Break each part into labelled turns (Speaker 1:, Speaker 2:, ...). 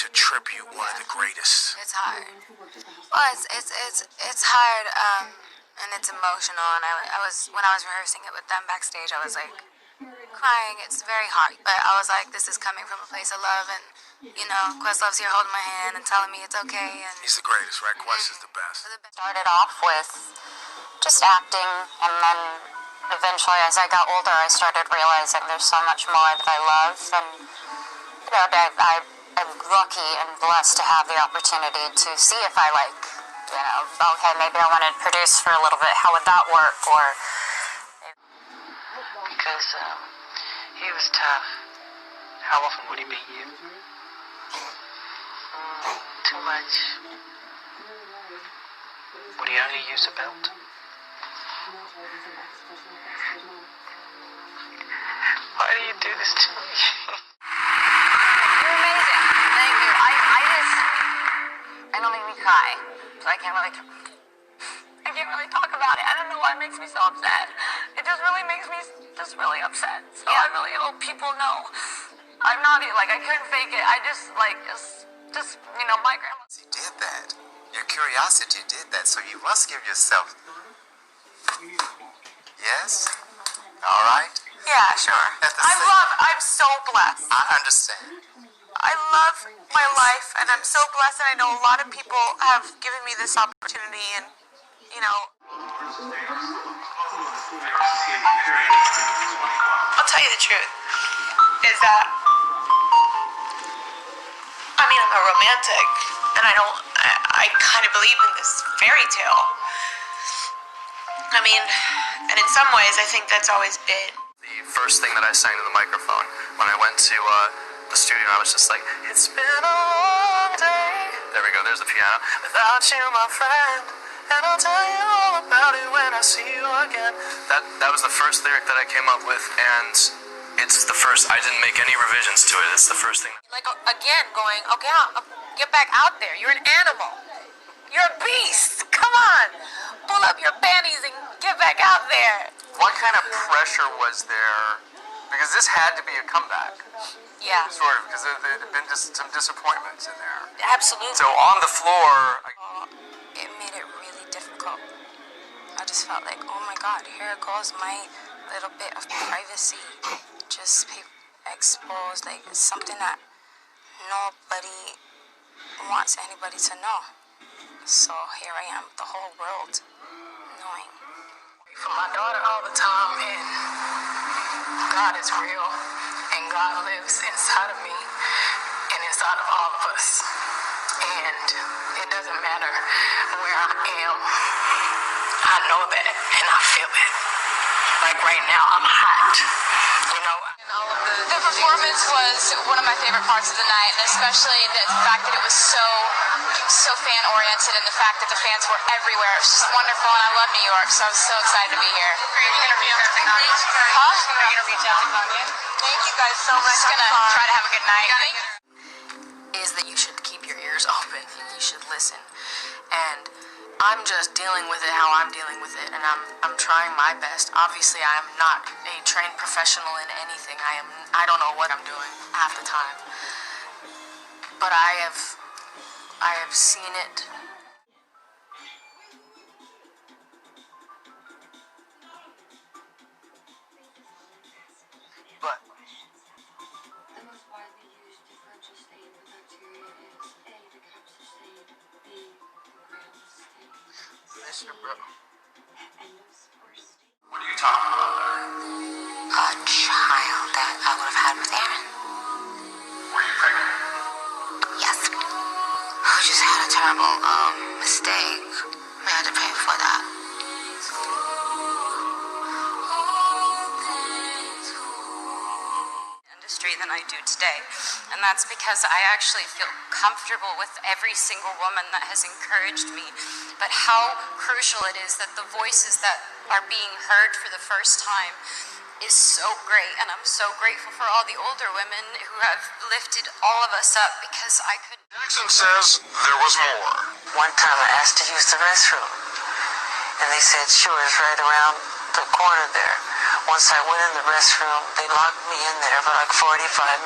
Speaker 1: to tribute one of the greatest?
Speaker 2: It's hard. Well, it's hard, and it's emotional. And I was when I was rehearsing it with them backstage, I was like crying. It's very hard, but I was like, this is coming from a place of love, and Questlove's here holding my hand and telling me it's okay. And
Speaker 1: He's the greatest, right? Quest is the best.
Speaker 3: Started off with just acting, and then eventually, as I got older, I started realizing there's so much more that I love, and that I'm lucky and blessed to have the opportunity to see if I okay, maybe I want to produce for a little bit. How would that work? Or
Speaker 4: because he was tough. How often would he beat you? Too much. Would he only use a belt? Why do you do this to me?
Speaker 2: you're amazing. Thank you. I don't make me cry, so I can't really talk about it. I don't know why it makes me so upset. It just really makes me just really upset. So I really hope people know. I'm not I couldn't fake it. I just my grandma.
Speaker 5: You did that. Your curiosity did that, so you must give yourself. Yes? All right?
Speaker 2: Yeah, sure. I'm so blessed.
Speaker 5: I understand.
Speaker 2: I love my life, and I'm so blessed, and I know a lot of people have given me this opportunity, and I'll tell you the truth, is that, I'm a romantic, and I kind of believe in this fairy tale. And in some ways, I think that's always been.
Speaker 6: The first thing that I sang to the microphone, when I went to the studio, I was just like, it's been a long day. There we go, there's the piano. Without you, my friend, and I'll tell you all about it when I see you again. That was the first lyric that I came up with, and it's the first, I didn't make any revisions to it. It's the first thing.
Speaker 2: Again, going, okay, get back out there. You're an animal. You're a beast. Come on. Pull up your panties and get back out there.
Speaker 6: What kind of pressure was there? Because this had to be a comeback.
Speaker 2: Yeah.
Speaker 6: Sort of, because there had been just some disappointments in there.
Speaker 2: Absolutely.
Speaker 6: So on the floor...
Speaker 2: It made it really difficult. I just felt like, oh my God, here goes my little bit of privacy. Just exposed, it's something that nobody wants anybody to know. So here I am, the whole world knowing.
Speaker 4: For my daughter all the time, and God is real, and God lives inside of me and inside of all of us. And it doesn't matter where I am, I know that, and I feel it. Like right now, I'm hot,
Speaker 7: The performance was one of my favorite parts of the night, and especially the fact that it was so fan-oriented, and the fact that the fans were everywhere. It was just wonderful, and I love New York, so I was so excited to be here.
Speaker 4: Are you going to reach out to Kanye?
Speaker 7: Huh?
Speaker 4: Are you going to reach out to Kanye?
Speaker 7: Thank you guys so much. Just going to try to have a good night.
Speaker 2: Is that you should keep your ears open and you should listen. And I'm just dealing with it how I'm dealing with it, and I'm trying my best. Obviously, I am not a trained professional in anything. I don't know what I'm doing half the time. But I have seen it.
Speaker 6: But
Speaker 8: The most widely used differential stain for bacteria is A, the capsule stain, B, the gram stain, C,
Speaker 6: Mr. Bro.
Speaker 8: endospore stain.
Speaker 6: What are you talking about there?
Speaker 3: a child that I would have had with Aaron.
Speaker 6: Were you pregnant?
Speaker 3: Yes. I just had a terrible mistake. We had to pay for that.
Speaker 2: Industry than I do today, and that's because I actually feel comfortable with every single woman that has encouraged me, but how crucial it is that the voices that are being heard for the first time is so great, and I'm so grateful for all the older women who have lifted all of us up, because I couldn't.
Speaker 1: Jackson says there was more.
Speaker 4: One time I asked to use the restroom, and they said, sure, it's right around the corner there. Once I went in the restroom, they locked me in there for like 45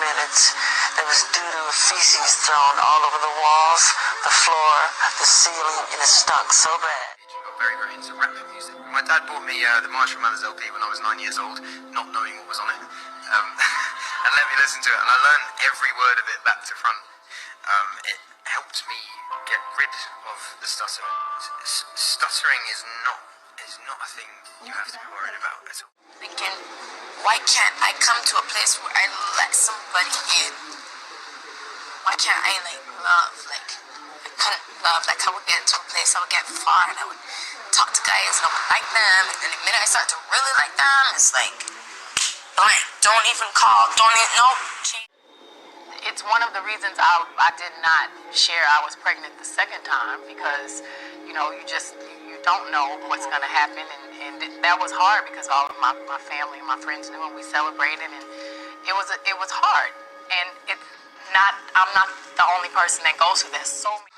Speaker 4: minutes. There was doo-doo
Speaker 9: feces thrown all over the walls, the floor, the ceiling, and it stunk so bad.
Speaker 5: I got very, very into rap music. My dad bought me the Marshall Mathers LP when I was 9 years old, not knowing what was on it, and let me listen to it, and I learned every word of it back to front. It helped me get rid of the stutter. Stuttering is not a thing you have to be worried about at all.
Speaker 2: Thinking, why can't I come to a place where I let somebody in? Why can't I love? I couldn't love. I would get to a place, I would get far, and I would talk to guys, and I would like them, and then the minute I start to really like them, it's like blank. Don't even call. Don't even no.
Speaker 4: It's one of the reasons I did not share I was pregnant the second time, because you don't know what's going to happen, and that was hard because all of my family and my friends knew, and we celebrated, and it was hard. And I'm not the only person that goes through that. So many.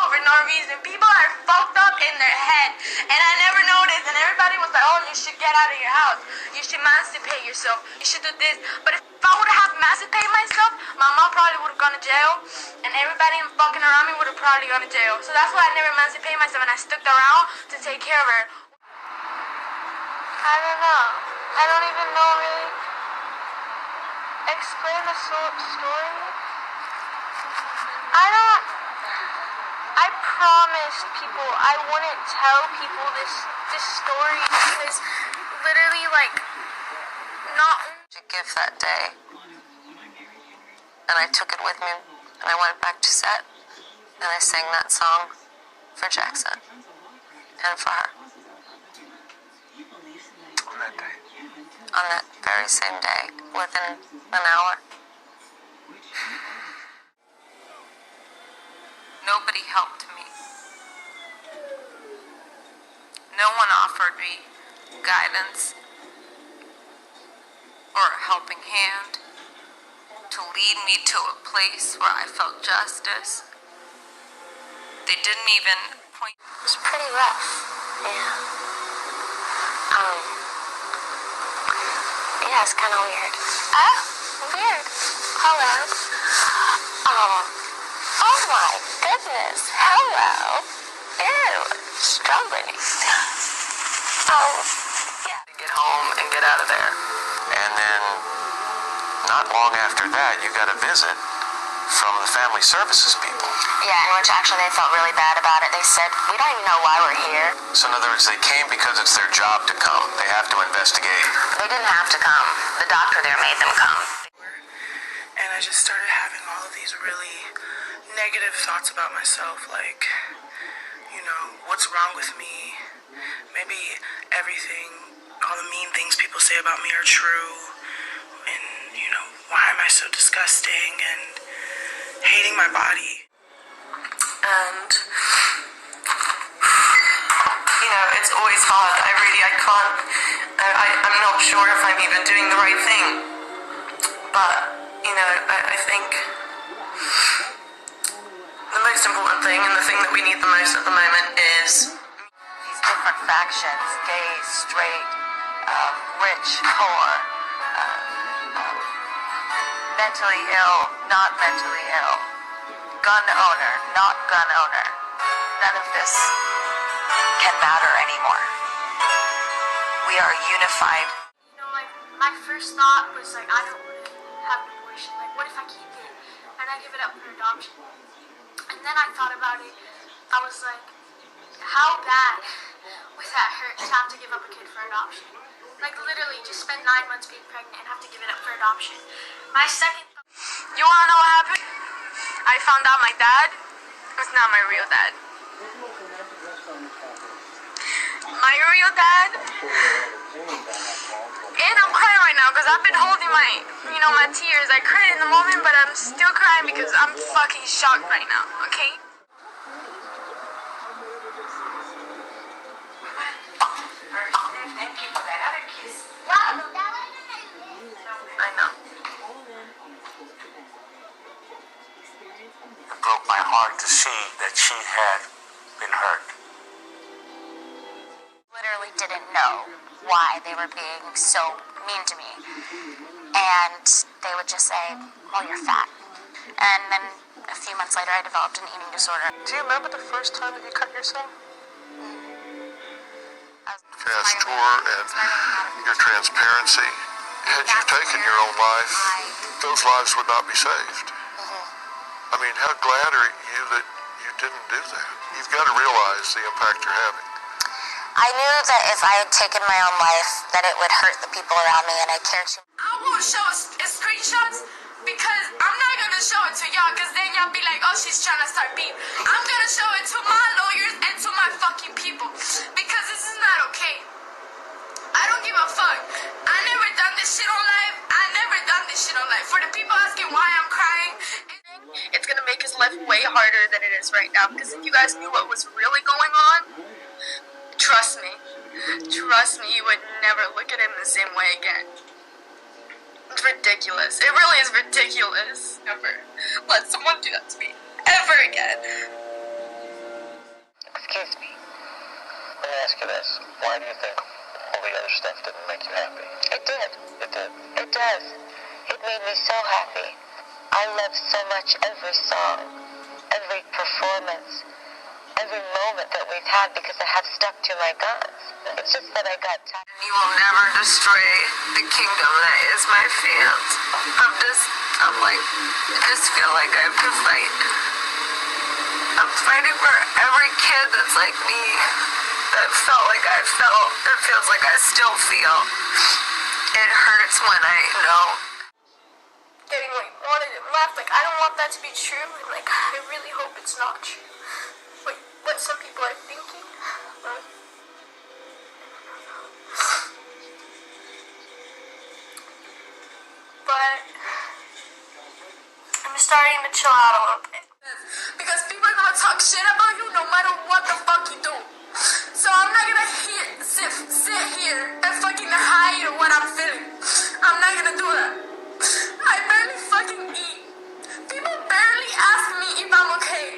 Speaker 2: For no reason. People are fucked up in their head, and I never noticed, and everybody was like, oh, you should get out of your house, you should emancipate yourself, you should do this. But if I would have emancipated myself, my mom probably would have gone to jail, and everybody fucking around me would have probably gone to jail. So that's why I never emancipated myself, and I stuck around to take care of her.
Speaker 8: I don't know. I don't even know really explain the story. I promised people I wouldn't tell people this story because literally not
Speaker 3: A gift that day, and I took it with me, and I went back to set, and I sang that song for Jackson and for her.
Speaker 5: On that day.
Speaker 3: On that very same day, within an hour. Nobody helped me. No one offered me guidance or a helping hand to lead me to a place where I felt justice. They didn't even point. It was pretty rough, yeah. Yeah, it's kind of weird. Oh, weird. Hello. Oh my goodness. Hello. Ew. Strawberry. Yeah.
Speaker 6: Get home and get out of there.
Speaker 5: And then, not long after that, you got a visit from the family services people.
Speaker 3: Yeah, in which actually they felt really bad about it. They said, we don't even know why we're here.
Speaker 5: So in other words, they came because it's their job to come. They have to investigate.
Speaker 3: They didn't have to come. The doctor there made them come.
Speaker 10: And I just started having all of these really negative thoughts about myself, like, what's wrong with me? Maybe everything, all the mean things people say about me are true, and, why am I so disgusting, and hating my body.
Speaker 11: And, it's always hard. I can't, I'm not sure if I'm even doing the right thing. But, I think the most important thing, and the thing that we need the most at the moment, is
Speaker 3: these different factions, gay, straight, rich, poor, mentally ill, not mentally ill, gun owner, not gun owner. None of this can matter anymore. We are unified.
Speaker 8: My first thought was I don't want to have an abortion. What if I keep it and I give it up for adoption? And then I thought about it. I was like, how bad would that hurt to have to give up a kid for adoption? Literally, just spend 9 months being pregnant and have to give it up for adoption. My second thought.
Speaker 2: You wanna know what happened? I found out my dad was not my real dad. My real dad, and I'm crying right now because I've been holding my tears. I cried in the moment, but I'm still crying because I'm fucking shocked right now, okay?
Speaker 3: Thank you for that other kiss.
Speaker 12: hard to see that she had been hurt.
Speaker 3: Literally didn't know why they were being so mean to me. And they would just say, well, you're fat. And then a few months later, I developed an eating disorder.
Speaker 6: Do you remember the first time that you cut yourself?
Speaker 13: Fast tour and your transparency. Had you taken your own life, those lives would not be saved. I mean, how glad are you that you didn't do that? You've got to realize the impact you're having.
Speaker 3: I knew that if I had taken my own life, that it would hurt the people around me, and I cared too.
Speaker 7: I won't show screenshots because I'm not gonna show it to y'all because then y'all be like, oh, she's trying to start beef. I'm gonna show it to my lawyers and to my fucking people because this is not okay. I don't give a fuck. I never done this shit on live. I never done this shit on live. For the people asking why I'm crying,
Speaker 2: it's gonna make his life way harder than it is right now because if you guys knew what was really going on, trust me, you would never look at him the same way again. It's ridiculous. It really is ridiculous. Never let someone do that to me ever again.
Speaker 3: Excuse me.
Speaker 12: Let me ask you this. Why do you think all the other stuff didn't make you happy?
Speaker 3: It did.
Speaker 12: It did.
Speaker 3: It does. It made me so happy. I love so much every song, every performance, every moment that we've had because I have stuck to my guns. It's just that I got tired.
Speaker 11: You will never destroy the kingdom that is my fans. I just feel like I have to fight. I'm fighting for every kid that's like me, that felt like I felt, that feels like I still feel. It hurts when I know.
Speaker 8: Getting wanted and left, I don't want that to be true, and I really hope it's not true. What some people are thinking. But I'm starting to chill out a little bit.
Speaker 7: Because people are gonna talk shit about you no matter what the fuck you do. So I'm not gonna sit here and fucking hide what I'm feeling. I'm not gonna do that. I barely fucking eat. People barely ask me if I'm okay.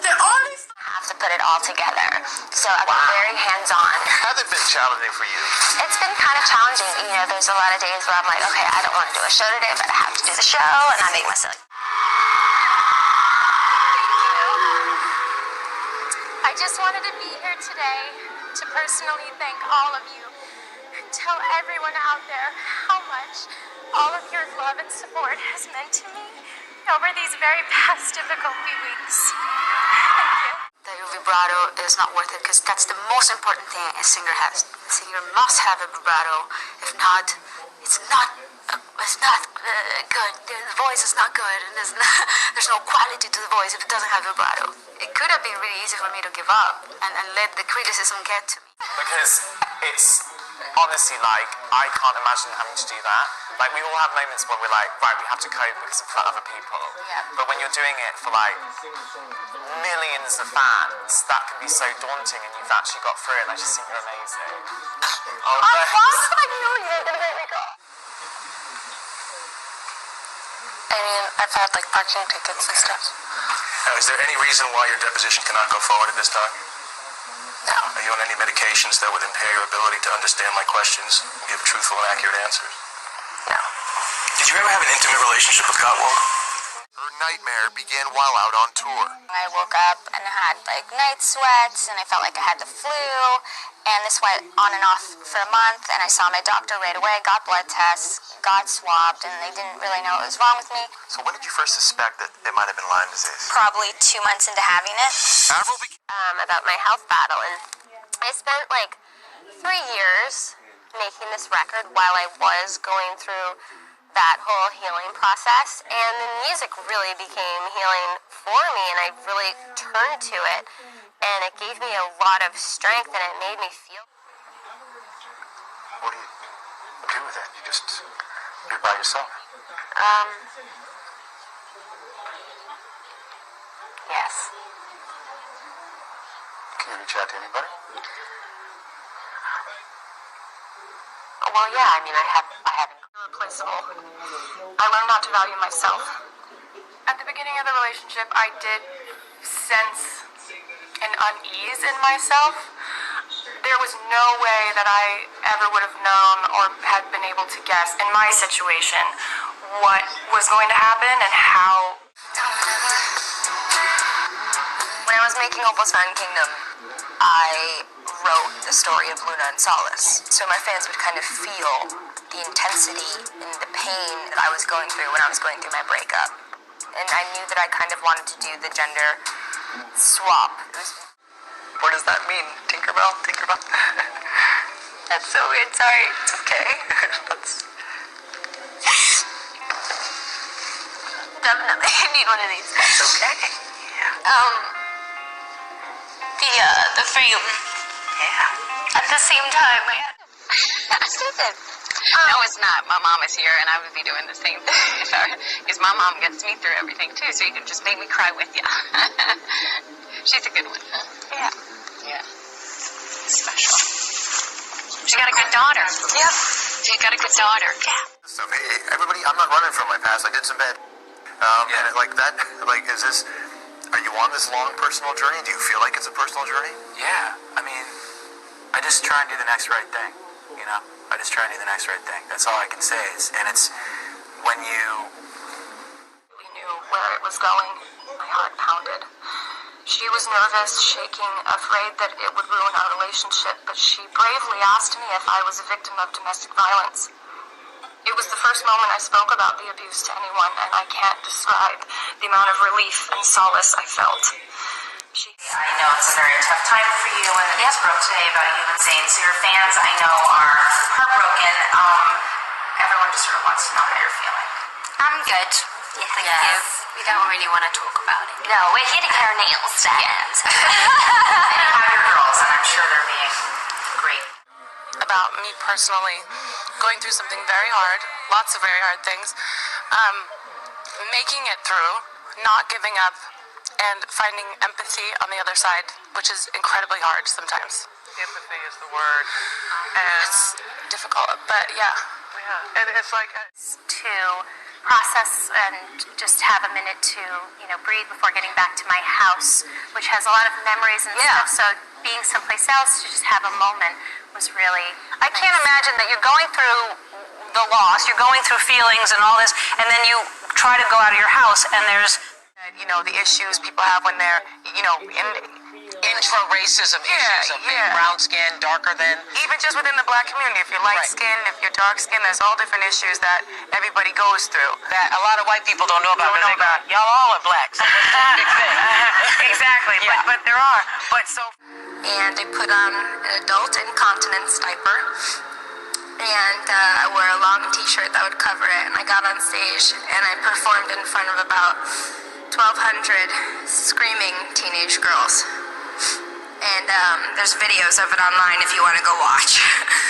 Speaker 7: They're only
Speaker 3: Have to put it all together. So I've been very hands-on.
Speaker 1: Has it been challenging for you?
Speaker 3: It's been kind of challenging. There's a lot of days where I'm like, okay, I don't want to do a show today, but I have to do the show, and I make myself.
Speaker 14: I just wanted to be here today to personally thank all of you and tell everyone out there how much all of your love and support has meant to me over these very past difficult few weeks. Thank you.
Speaker 3: That your vibrato is not worth it because that's the most important thing a singer has. A singer must have a vibrato. If not, it's not good. The voice is not good, and there's no quality to the voice if it doesn't have vibrato. It could have been really easy for me to give up and let the criticism get to me.
Speaker 6: Because it's honestly I can't imagine having to do that. We all have moments where we're like, right, we have to cope because for other people.
Speaker 3: Yeah.
Speaker 6: But when you're doing it for millions of fans, that can be so daunting, and you've actually got through it, and I just think you're amazing. Oh,
Speaker 3: I knew you were gonna make me go.
Speaker 14: I mean, I've had parking tickets and stuff.
Speaker 1: Now, is there any reason why your deposition cannot go forward at this time?
Speaker 14: No.
Speaker 1: Are you on any medications that would impair your ability to understand my questions and give truthful and accurate answers?
Speaker 14: No.
Speaker 1: Did you ever have an intimate relationship with Gottwald? Her nightmare began while out on tour.
Speaker 3: I woke up and had night sweats, and I felt like I had the flu, and this went on and off for a month, and I saw my doctor right away, got blood tests, got swabbed, and they didn't really know what was wrong with me.
Speaker 1: So when did you first suspect that it might have been Lyme disease?
Speaker 3: Probably 2 months into having it.
Speaker 14: About my health battle, and I spent 3 years making this record while I was going through that whole healing process, and the music really became healing for me, and I really turned to it, and it gave me a lot of strength, and it made me feel.
Speaker 1: What do you do with it? You're by yourself?
Speaker 14: Yes.
Speaker 1: Can you reach out to anybody?
Speaker 2: Well, yeah, I have irreplaceable. I learned not to value myself. At the beginning of the relationship, I did sense an unease in myself. There was no way that I ever would have known or had been able to guess in my situation what was going to happen and how.
Speaker 14: When I was making Wolfenstein Kingdom, I wrote the story of Luna and Solace, so my fans would kind of feel the intensity and the pain that I was going through when I was going through my breakup. And I knew that I kind of wanted to do the gender swap.
Speaker 9: What does that mean? Tinkerbell? Tinkerbell? That's so weird, sorry. It's okay. That's...
Speaker 14: Definitely need one of these.
Speaker 9: That's okay.
Speaker 14: The feeling.
Speaker 9: Yeah.
Speaker 14: At the same time, I had...
Speaker 7: No, it's not. My mom is here, and I would be doing the same thing. Because my mom gets me through everything, too, so you can just make me cry with you. She's a good one.
Speaker 14: Yeah.
Speaker 7: Yeah. Special. She got a good daughter.
Speaker 14: Yep.
Speaker 7: She got a good daughter. Yeah.
Speaker 1: So, hey, everybody, I'm not running from my past. I did some bad. And like that, like, is this, are you on this long personal journey? Do you feel like it's a personal journey?
Speaker 5: Yeah, I mean, I just try and do the next right thing, you know? I just try and do the next right thing. That's all I can say. And it's when you...
Speaker 2: We knew where it was going. My heart pounded. She was nervous, shaking, afraid that it would ruin our relationship, but she bravely asked me if I was a victim of domestic violence. It was the first moment I spoke about the abuse to anyone, and I can't describe the amount of relief and solace I felt.
Speaker 15: I know it's a very tough time for you when the news broke today about you and Zayn. So your fans, I know, are heartbroken. Everyone just sort of wants to know how you're feeling.
Speaker 14: I'm good. Thank you.
Speaker 15: We don't really want to talk about it.
Speaker 14: No, we're here to get our nails done.
Speaker 15: And you have your girls, and I'm sure they're being great.
Speaker 2: About me personally, going through something very hard, lots of very hard things, making it through, not giving up, and finding empathy on the other side, which is incredibly hard sometimes.
Speaker 10: Empathy is the word. And
Speaker 2: it's difficult, but yeah.
Speaker 10: And it's like...
Speaker 14: To process and just have a minute to, breathe before getting back to my house, which has a lot of memories and stuff, so being someplace else to just have a moment was really
Speaker 16: I can't imagine that you're going through the loss, you're going through feelings and all this, and then you try to go out of your house and there's
Speaker 10: the issues people have when they're,
Speaker 9: Intra-racism issues of being brown skin, darker than...
Speaker 10: Even just within the black community, if you're light-skinned, if you're dark-skinned, there's all different issues that everybody goes through.
Speaker 9: That a lot of white people don't know about. Y'all all are black, so that's a big thing.
Speaker 10: Exactly, but there are.
Speaker 2: And I put on an adult incontinence diaper, and I wore a long t-shirt that would cover it, and I got on stage, and I performed in front of about 1,200 screaming teenage girls. And there's videos of it online if you want to go watch.